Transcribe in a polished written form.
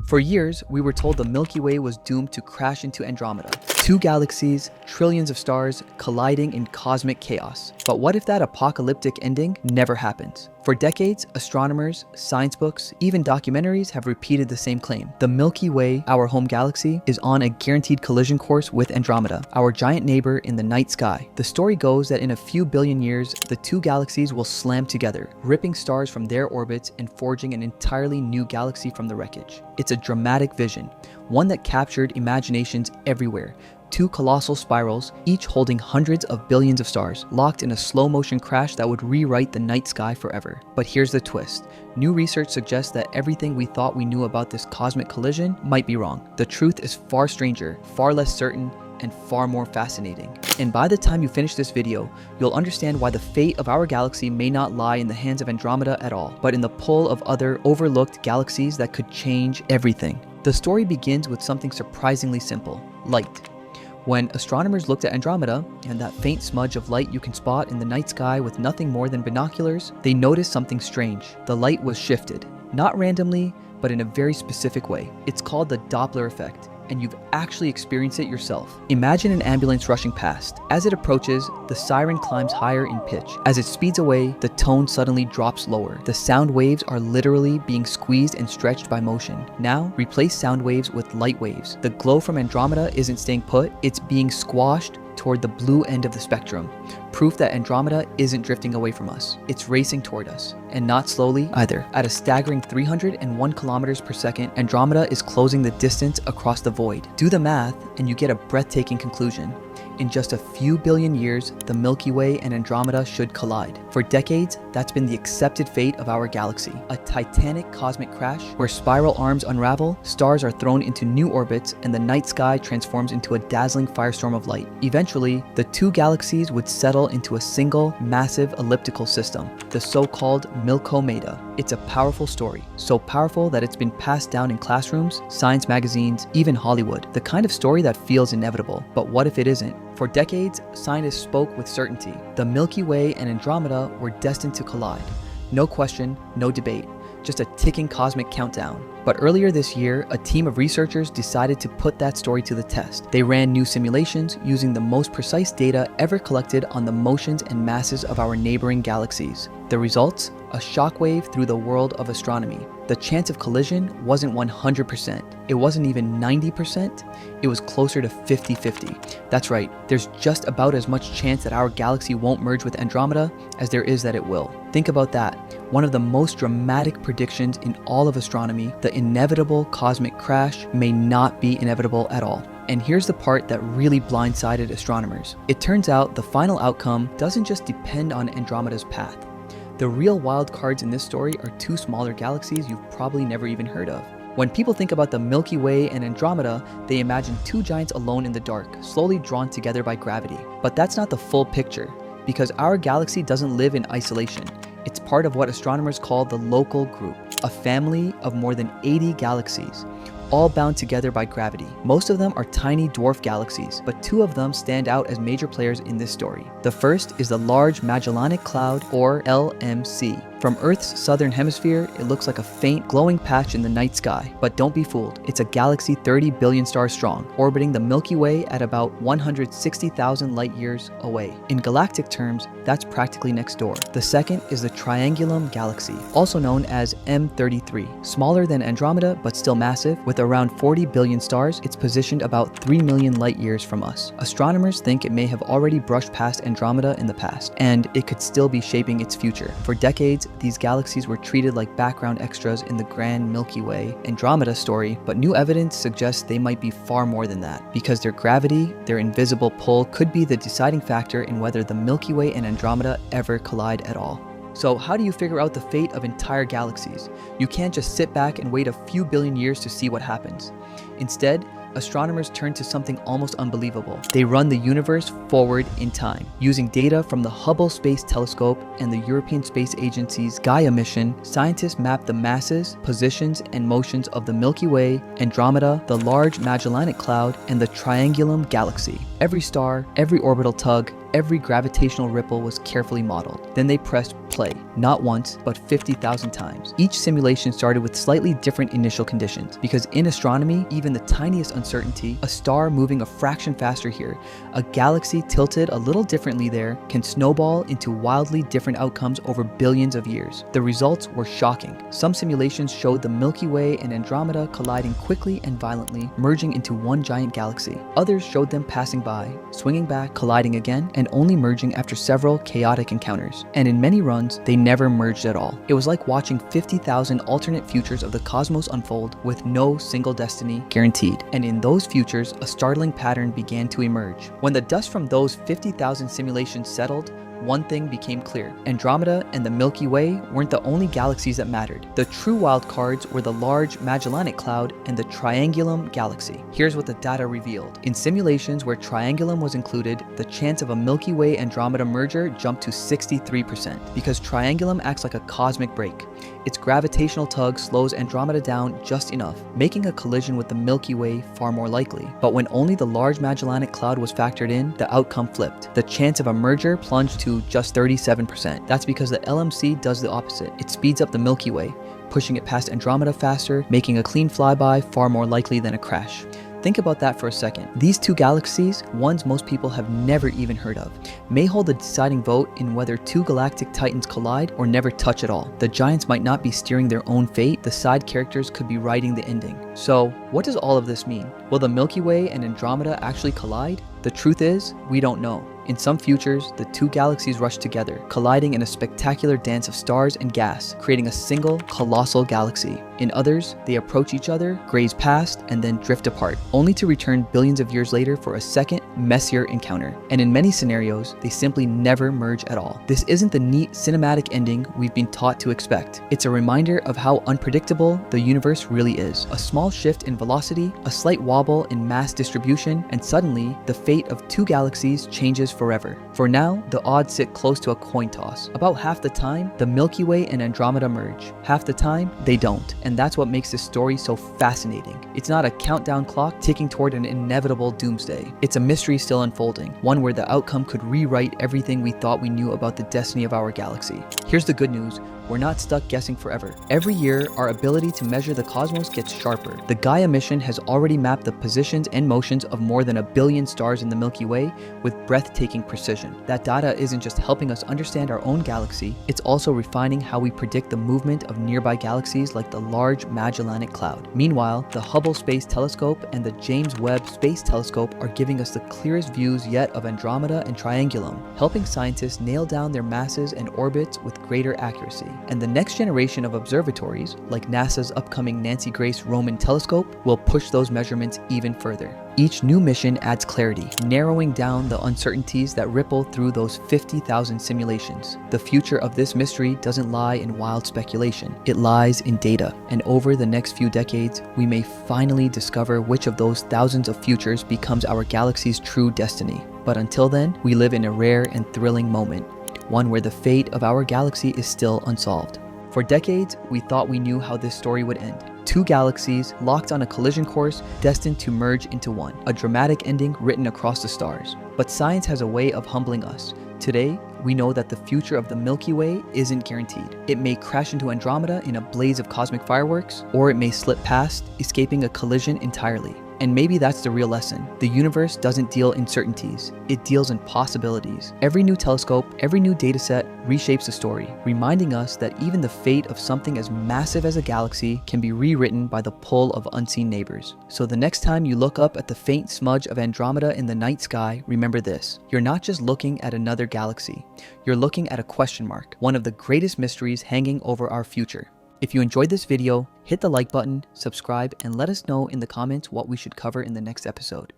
For years, we were told the Milky Way was doomed to crash into Andromeda. Two galaxies, trillions of stars, colliding in cosmic chaos. But what if that apocalyptic ending never happens? For decades, astronomers, science books, even documentaries have repeated the same claim. The Milky Way, our home galaxy, is on a guaranteed collision course with Andromeda, our giant neighbor in the night sky. The story goes that in a few billion years, the two galaxies will slam together, ripping stars from their orbits and forging an entirely new galaxy from the wreckage. It's a dramatic vision, one that captured imaginations everywhere. Two colossal spirals, each holding hundreds of billions of stars, locked in a slow-motion crash that would rewrite the night sky forever. But here's the twist. New research suggests that everything we thought we knew about this cosmic collision might be wrong. The truth is far stranger, far less certain, and far more fascinating. And by the time you finish this video, you'll understand why the fate of our galaxy may not lie in the hands of Andromeda at all, but in the pull of other overlooked galaxies that could change everything. The story begins with something surprisingly simple: light. When astronomers looked at Andromeda, and that faint smudge of light you can spot in the night sky with nothing more than binoculars, they noticed something strange. The light was shifted, not randomly, but in a very specific way. It's called the Doppler effect, and you've actually experienced it yourself. Imagine an ambulance rushing past. As it approaches, the siren climbs higher in pitch. As it speeds away, the tone suddenly drops lower. The sound waves are literally being squeezed and stretched by motion. Now, replace sound waves with light waves. The glow from Andromeda isn't staying put, it's being squashed toward the blue end of the spectrum. Proof that Andromeda isn't drifting away from us. It's racing toward us, and not slowly either. At a staggering 301 kilometers per second, Andromeda is closing the distance across the void. Do the math, and you get a breathtaking conclusion. In just a few billion years, the Milky Way and Andromeda should collide. For decades, that's been the accepted fate of our galaxy. A titanic cosmic crash where spiral arms unravel, stars are thrown into new orbits, and the night sky transforms into a dazzling firestorm of light. Eventually, the two galaxies would settle into a single, massive elliptical system, the so-called Milkomeda. It's a powerful story, so powerful that it's been passed down in classrooms, science magazines, even Hollywood. The kind of story that feels inevitable, but what if it isn't? For decades, scientists spoke with certainty. The Milky Way and Andromeda were destined to collide. No question, no debate, just a ticking cosmic countdown. But earlier this year, a team of researchers decided to put that story to the test. They ran new simulations using the most precise data ever collected on the motions and masses of our neighboring galaxies. The results? A shockwave through the world of astronomy. The chance of collision wasn't 100%. It wasn't even 90%. It was closer to 50-50. That's right, there's just about as much chance that our galaxy won't merge with Andromeda as there is that it will. Think about that. One of the most dramatic predictions in all of astronomy, the inevitable cosmic crash, may not be inevitable at all. And here's the part that really blindsided astronomers. It turns out the final outcome doesn't just depend on Andromeda's path. The real wild cards in this story are two smaller galaxies you've probably never even heard of. When people think about the Milky Way and Andromeda, they imagine two giants alone in the dark, slowly drawn together by gravity. But that's not the full picture, because our galaxy doesn't live in isolation. It's part of what astronomers call the local group, a family of more than 80 galaxies, all bound together by gravity. Most of them are tiny dwarf galaxies, but two of them stand out as major players in this story. The first is the Large Magellanic Cloud, or LMC. From Earth's southern hemisphere, it looks like a faint, glowing patch in the night sky. But don't be fooled, it's a galaxy 30 billion stars strong, orbiting the Milky Way at about 160,000 light years away. In galactic terms, that's practically next door. The second is the Triangulum galaxy, also known as M33. Smaller than Andromeda, but still massive, with around 40 billion stars, it's positioned about 3 million light years from us. Astronomers think it may have already brushed past Andromeda in the past, and it could still be shaping its future. For decades, these galaxies were treated like background extras in the grand Milky Way Andromeda story, but new evidence suggests they might be far more than that, because their gravity, their invisible pull, could be the deciding factor in whether the Milky Way and Andromeda ever collide at all. So how do you figure out the fate of entire galaxies? You can't just sit back and wait a few billion years to see what happens. Instead, astronomers turn to something almost unbelievable. They run the universe forward in time. Using data from the Hubble Space Telescope and the European Space Agency's Gaia mission, scientists map the masses, positions, and motions of the Milky Way, Andromeda, the Large Magellanic Cloud, and the Triangulum galaxy. Every star, every orbital tug, Every gravitational ripple was carefully modeled. Then they pressed play, not once, but 50,000 times. Each simulation started with slightly different initial conditions, because in astronomy, even the tiniest uncertainty, a star moving a fraction faster here, a galaxy tilted a little differently there, can snowball into wildly different outcomes over billions of years. The results were shocking. Some simulations showed the Milky Way and Andromeda colliding quickly and violently, merging into one giant galaxy. Others showed them passing by, swinging back, colliding again, and only merging after several chaotic encounters. And in many runs, they never merged at all. It was like watching 50,000 alternate futures of the cosmos unfold with no single destiny guaranteed. And in those futures, a startling pattern began to emerge. When the dust from those 50,000 simulations settled, one thing became clear. Andromeda and the Milky Way weren't the only galaxies that mattered. The true wild cards were the large Magellanic Cloud and the Triangulum galaxy. Here's what the data revealed. In simulations where Triangulum was included, the chance of a Milky Way Andromeda merger jumped to 63%, because Triangulum acts like a cosmic brake. Its gravitational tug slows Andromeda down just enough, making a collision with the Milky Way far more likely. But when only the large Magellanic Cloud was factored in, the outcome flipped. The chance of a merger plunged to just 37%. That's because the LMC does the opposite. It speeds up the Milky Way, pushing it past Andromeda faster, making a clean flyby far more likely than a crash. Think about that for a second. These two galaxies, ones most people have never even heard of, may hold the deciding vote in whether two galactic titans collide or never touch at all. The giants might not be steering their own fate, the side characters could be writing the ending. So, what does all of this mean? Will the Milky Way and Andromeda actually collide? The truth is, we don't know. In some futures, the two galaxies rush together, colliding in a spectacular dance of stars and gas, creating a single, colossal galaxy. In others, they approach each other, graze past, and then drift apart, only to return billions of years later for a second, messier encounter. And in many scenarios, they simply never merge at all. This isn't the neat cinematic ending we've been taught to expect. It's a reminder of how unpredictable the universe really is. A small shift in velocity, a slight wobble in mass distribution, and suddenly, the fate of two galaxies changes forever. For now, the odds sit close to a coin toss. About half the time, the Milky Way and Andromeda merge. Half the time, they don't. And that's what makes this story so fascinating. It's not a countdown clock ticking toward an inevitable doomsday. It's a mystery still unfolding, one where the outcome could rewrite everything we thought we knew about the destiny of our galaxy. Here's the good news. We're not stuck guessing forever. Every year, our ability to measure the cosmos gets sharper. The Gaia mission has already mapped the positions and motions of more than 1 billion stars in the Milky Way with breathtaking precision. That data isn't just helping us understand our own galaxy, it's also refining how we predict the movement of nearby galaxies like the Large Magellanic Cloud. Meanwhile, the Hubble Space Telescope and the James Webb Space Telescope are giving us the clearest views yet of Andromeda and Triangulum, helping scientists nail down their masses and orbits with greater accuracy. And the next generation of observatories, like NASA's upcoming Nancy Grace Roman Telescope, will push those measurements even further. Each new mission adds clarity, narrowing down the uncertainties that ripple through those 50,000 simulations. The future of this mystery doesn't lie in wild speculation, it lies in data. And over the next few decades, we may finally discover which of those thousands of futures becomes our galaxy's true destiny. But until then, we live in a rare and thrilling moment, one where the fate of our galaxy is still unsolved. For decades, we thought we knew how this story would end. Two galaxies locked on a collision course destined to merge into one, a dramatic ending written across the stars. But science has a way of humbling us. Today, we know that the future of the Milky Way isn't guaranteed. It may crash into Andromeda in a blaze of cosmic fireworks, or it may slip past, escaping a collision entirely. And maybe that's the real lesson. The universe doesn't deal in certainties, it deals in possibilities. Every new telescope, every new dataset reshapes the story, reminding us that even the fate of something as massive as a galaxy can be rewritten by the pull of unseen neighbors. So the next time you look up at the faint smudge of Andromeda in the night sky, remember this. You're not just looking at another galaxy. You're looking at a question mark, one of the greatest mysteries hanging over our future. If you enjoyed this video, hit the like button, subscribe, and let us know in the comments what we should cover in the next episode.